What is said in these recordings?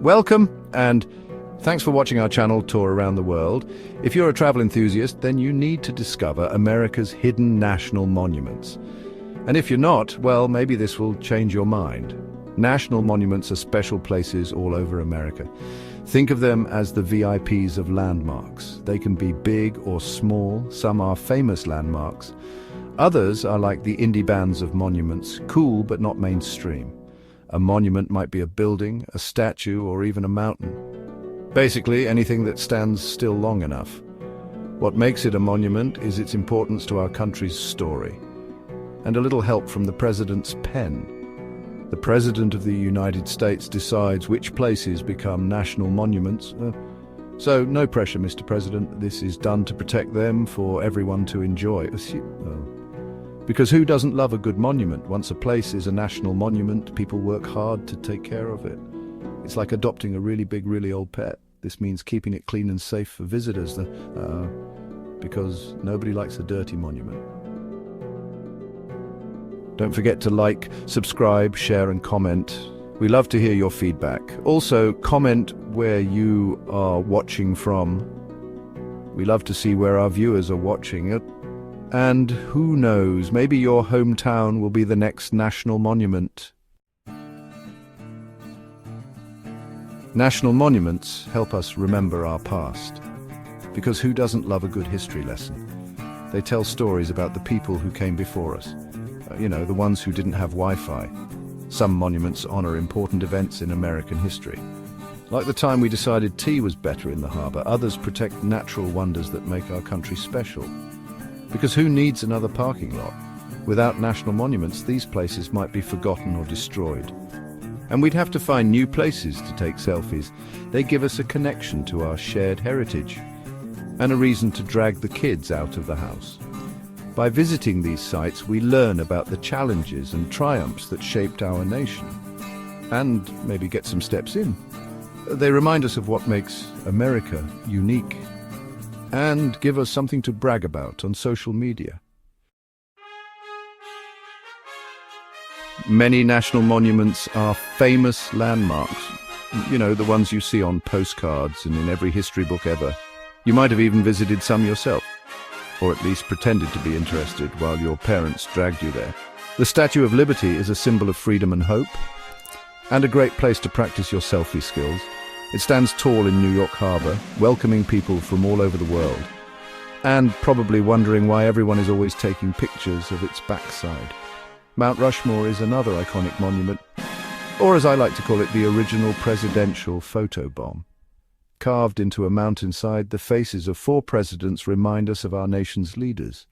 Welcome, and thanks for watching our channel Tour Around the World. If you're a travel enthusiast, then you need to discover America's hidden national monuments. And if you're not, well, maybe this will change your mind. National monuments are special places all over America. Think of them as the VIPs of landmarks. They can be big or small. Some are famous landmarks. Others are like the indie bands of monuments, cool but not mainstream. A monument might be a building, a statue, or even a mountain. Basically, anything that stands still long enough. What makes it a monument is its importance to our country's story. And a little help from the president's pen. The President of the United States decides which places become national monuments. So no pressure, Mr. President. This is done to protect them, for everyone to enjoy. Because who doesn't love a good monument? Once a place is a national monument, people work hard to take care of it. It's like adopting a really big, really old pet. This means keeping it clean and safe for visitors, because nobody likes a dirty monument. Don't forget to like, subscribe, share and comment. We love to hear your feedback. Also, comment where you are watching from. We love to see where our viewers are watching it. And who knows, maybe your hometown will be the next national monument. National monuments help us remember our past. Because who doesn't love a good history lesson? They tell stories about the people who came before us. The ones who didn't have Wi-Fi. Some monuments honor important events in American history. Like the time we decided tea was better in the harbor, others protect natural wonders that make our country special. Because who needs another parking lot? Without national monuments, these places might be forgotten or destroyed. And we'd have to find new places to take selfies. They give us a connection to our shared heritage and a reason to drag the kids out of the house. By visiting these sites, we learn about the challenges and triumphs that shaped our nation, and maybe get some steps in. They remind us of what makes America unique, and give us something to brag about on social media. Many national monuments are famous landmarks. The ones you see on postcards and in every history book ever. You might have even visited some yourself, or at least pretended to be interested while your parents dragged you there. The Statue of Liberty is a symbol of freedom and hope, and a great place to practice your selfie skills. It stands tall in New York Harbor, welcoming people from all over the world, and probably wondering why everyone is always taking pictures of its backside. Mount Rushmore is another iconic monument, or as I like to call it, the original presidential photobomb. Carved into a mountainside, the faces of 4 presidents remind us of our nation's leaders,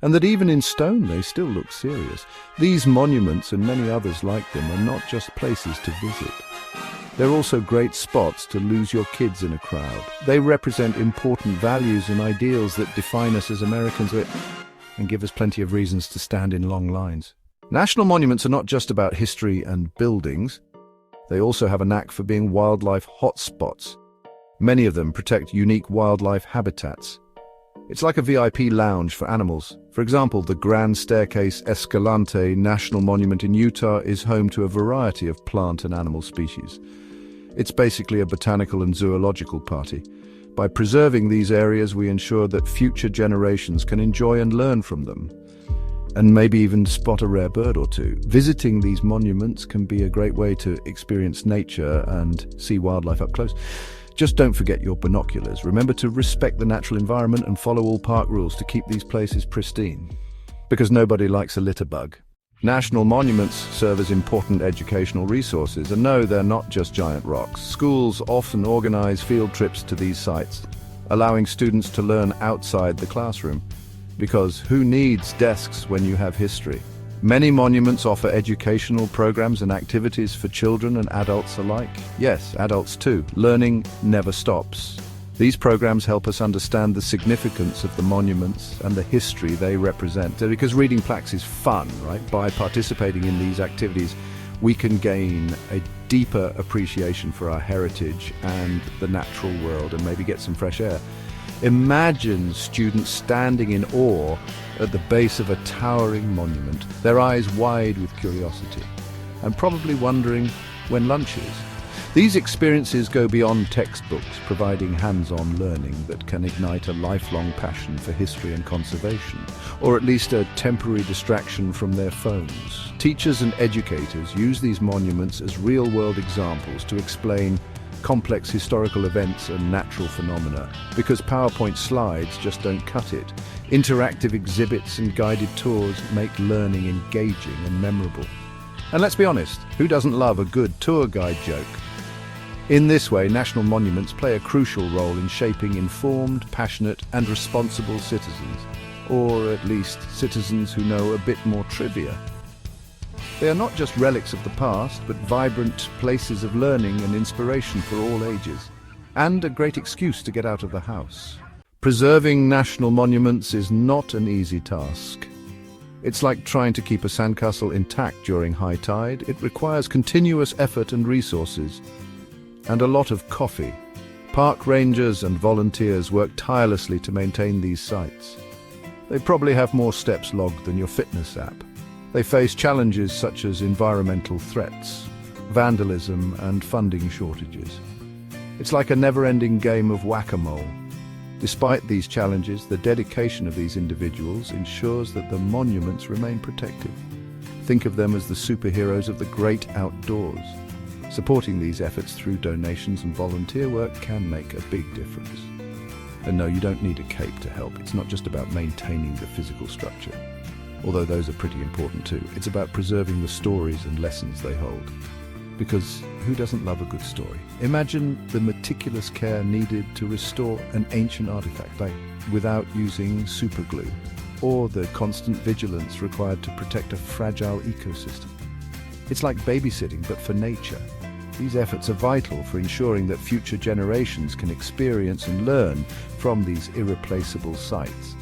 and that even in stone they still look serious. These monuments and many others like them are not just places to visit. They're also great spots to lose your kids in a crowd. They represent important values and ideals that define us as Americans and give us plenty of reasons to stand in long lines. National monuments are not just about history and buildings. They also have a knack for being wildlife hotspots. Many of them protect unique wildlife habitats. It's like a VIP lounge for animals. For example, the Grand Staircase Escalante National Monument in Utah is home to a variety of plant and animal species. It's basically a botanical and zoological party. By preserving these areas, we ensure that future generations can enjoy and learn from them, and maybe even spot a rare bird or two. Visiting these monuments can be a great way to experience nature and see wildlife up close. Just don't forget your binoculars. Remember to respect the natural environment and follow all park rules to keep these places pristine. Because nobody likes a litter bug. National monuments serve as important educational resources, and no, they're not just giant rocks. Schools often organize field trips to these sites, allowing students to learn outside the classroom. Because who needs desks when you have history? Many monuments offer educational programs and activities for children and adults alike. Yes, adults too. Learning never stops. These programs help us understand the significance of the monuments and the history they represent. Because reading plaques is fun, right? By participating in these activities, we can gain a deeper appreciation for our heritage and the natural world, and maybe get some fresh air. Imagine students standing in awe at the base of a towering monument, their eyes wide with curiosity, and probably wondering when lunch is. These experiences go beyond textbooks, providing hands-on learning that can ignite a lifelong passion for history and conservation, or at least a temporary distraction from their phones. Teachers and educators use these monuments as real-world examples to explain complex historical events and natural phenomena, because PowerPoint slides just don't cut it. Interactive exhibits and guided tours make learning engaging and memorable. And let's be honest, who doesn't love a good tour guide joke? In this way, national monuments play a crucial role in shaping informed, passionate and responsible citizens, or at least citizens who know a bit more trivia. They are not just relics of the past, but vibrant places of learning and inspiration for all ages, and a great excuse to get out of the house. Preserving national monuments is not an easy task. It's like trying to keep a sandcastle intact during high tide. It requires continuous effort and resources, and a lot of coffee. Park rangers and volunteers work tirelessly to maintain these sites. They probably have more steps logged than your fitness app. They face challenges such as environmental threats, vandalism, and funding shortages. It's like a never-ending game of whack-a-mole. Despite these challenges, the dedication of these individuals ensures that the monuments remain protected. Think of them as the superheroes of the great outdoors. Supporting these efforts through donations and volunteer work can make a big difference. And no, you don't need a cape to help. It's not just about maintaining the physical structure, although those are pretty important too. It's about preserving the stories and lessons they hold. Because who doesn't love a good story? Imagine the meticulous care needed to restore an ancient artifact without using superglue, or the constant vigilance required to protect a fragile ecosystem. It's like babysitting, but for nature. These efforts are vital for ensuring that future generations can experience and learn from these irreplaceable sites.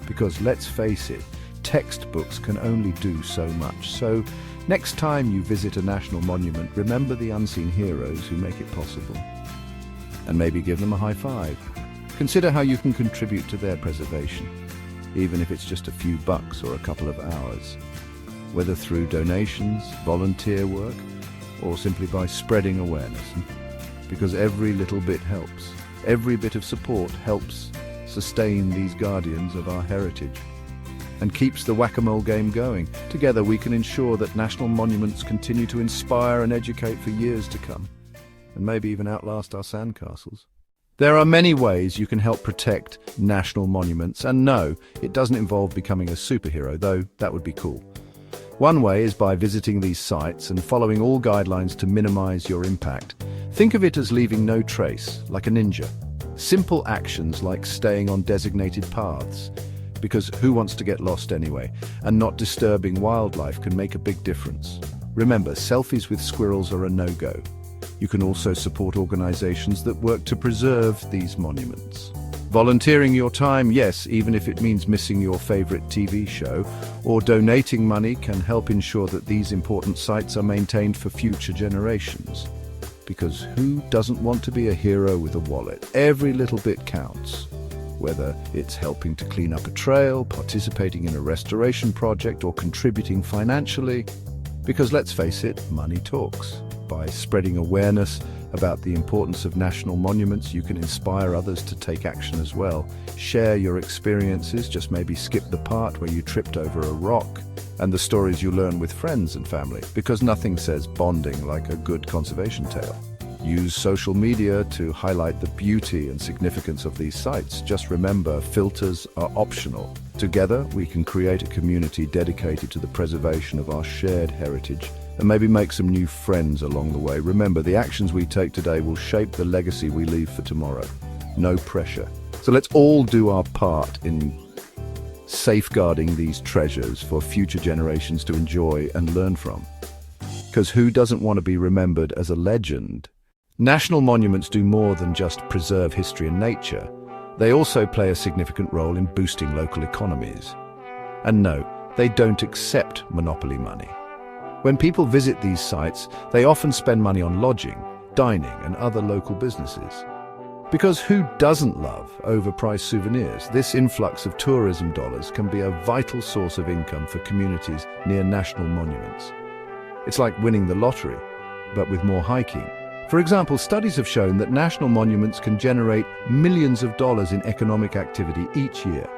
Because let's face it, textbooks can only do so much. So next time you visit a national monument, remember the unseen heroes who make it possible. And maybe give them a high five. Consider how you can contribute to their preservation, even if it's just a few bucks or a couple of hours. Whether through donations, volunteer work, or simply by spreading awareness. Because every little bit helps. Every bit of support helps sustain these guardians of our heritage and keeps the whack-a-mole game going. Together we can ensure that national monuments continue to inspire and educate for years to come, and maybe even outlast our sandcastles. There are many ways you can help protect national monuments, and no, it doesn't involve becoming a superhero, though that would be cool. One way is by visiting these sites and following all guidelines to minimize your impact. Think of it as leaving no trace, like a ninja. Simple actions like staying on designated paths, because who wants to get lost anyway, and not disturbing wildlife can make a big difference. Remember, selfies with squirrels are a no-go. You can also support organizations that work to preserve these monuments. Volunteering your time, yes, even if it means missing your favorite TV show, or donating money can help ensure that these important sites are maintained for future generations. Because who doesn't want to be a hero with a wallet? Every little bit counts. Whether it's helping to clean up a trail, participating in a restoration project, or contributing financially. Because let's face it, money talks. By spreading awareness about the importance of national monuments, you can inspire others to take action as well. Share your experiences, just maybe skip the part where you tripped over a rock, and the stories you learn with friends and family, because nothing says bonding like a good conservation tale. Use social media to highlight the beauty and significance of these sites. Just remember, filters are optional. Together, we can create a community dedicated to the preservation of our shared heritage, and maybe make some new friends along the way. Remember, the actions we take today will shape the legacy we leave for tomorrow. No pressure. So let's all do our part in safeguarding these treasures for future generations to enjoy and learn from. Because who doesn't want to be remembered as a legend? National monuments do more than just preserve history and nature. They also play a significant role in boosting local economies. And no, they don't accept monopoly money. When people visit these sites, they often spend money on lodging, dining, and other local businesses. Because who doesn't love overpriced souvenirs? This influx of tourism dollars can be a vital source of income for communities near national monuments. It's like winning the lottery, but with more hiking, For example, studies have shown that national monuments can generate millions of dollars in economic activity each year.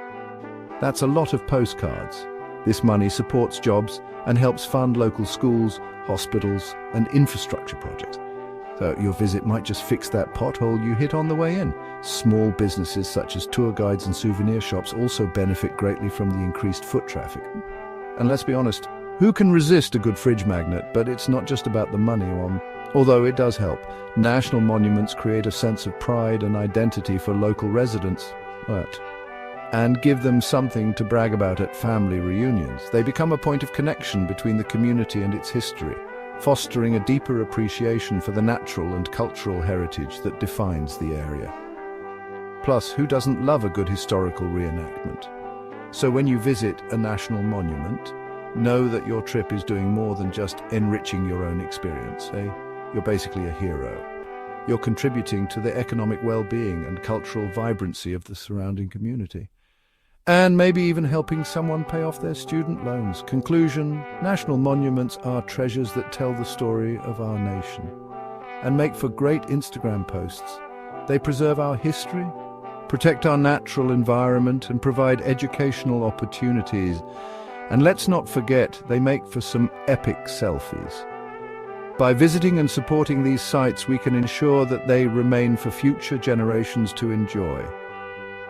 That's a lot of postcards. This money supports jobs and helps fund local schools, hospitals, and infrastructure projects. So your visit might just fix that pothole you hit on the way in. Small businesses such as tour guides and souvenir shops also benefit greatly from the increased foot traffic. And let's be honest, who can resist a good fridge magnet? But it's not just about the money, although it does help. National monuments create a sense of pride and identity for local residents, and give them something to brag about at family reunions. They become a point of connection between the community and its history, fostering a deeper appreciation for the natural and cultural heritage that defines the area. Plus, who doesn't love a good historical reenactment? So when you visit a national monument, know that your trip is doing more than just enriching your own experience. You're basically a hero. You're contributing to the economic well-being and cultural vibrancy of the surrounding community. And maybe even helping someone pay off their student loans. Conclusion: national monuments are treasures that tell the story of our nation and make for great Instagram posts. They preserve our history, protect our natural environment, and provide educational opportunities. And let's not forget, they make for some epic selfies. By visiting and supporting these sites, we can ensure that they remain for future generations to enjoy.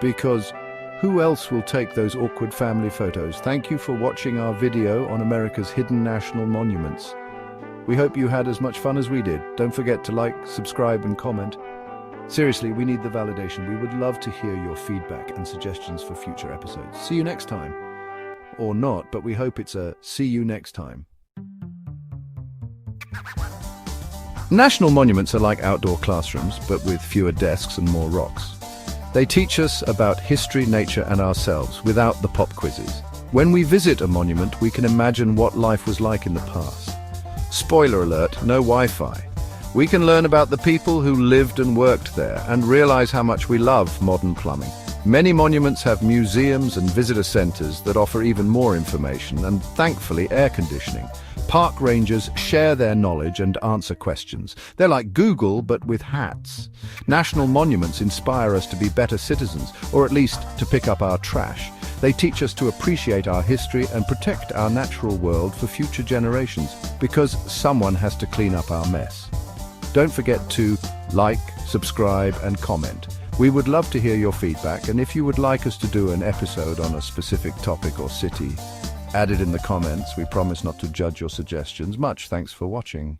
Because who else will take those awkward family photos? Thank you for watching our video on America's hidden national monuments. We hope you had as much fun as we did. Don't forget to like, subscribe, and comment. Seriously, we need the validation. We would love to hear your feedback and suggestions for future episodes. See you next time. Or not, but we hope it's a see you next time. National monuments are like outdoor classrooms, but with fewer desks and more rocks. They teach us about history, nature, and ourselves without the pop quizzes. When we visit a monument, we can imagine what life was like in the past. Spoiler alert, no Wi-Fi. We can learn about the people who lived and worked there and realize how much we love modern plumbing. Many monuments have museums and visitor centers that offer even more information and, thankfully, air conditioning. Park rangers share their knowledge and answer questions. They're like Google, but with hats. National monuments inspire us to be better citizens, or at least to pick up our trash. They teach us to appreciate our history and protect our natural world for future generations, because someone has to clean up our mess. Don't forget to like, subscribe, and comment. We would love to hear your feedback, and if you would like us to do an episode on a specific topic or city, add it in the comments. We promise not to judge your suggestions. Much thanks for watching.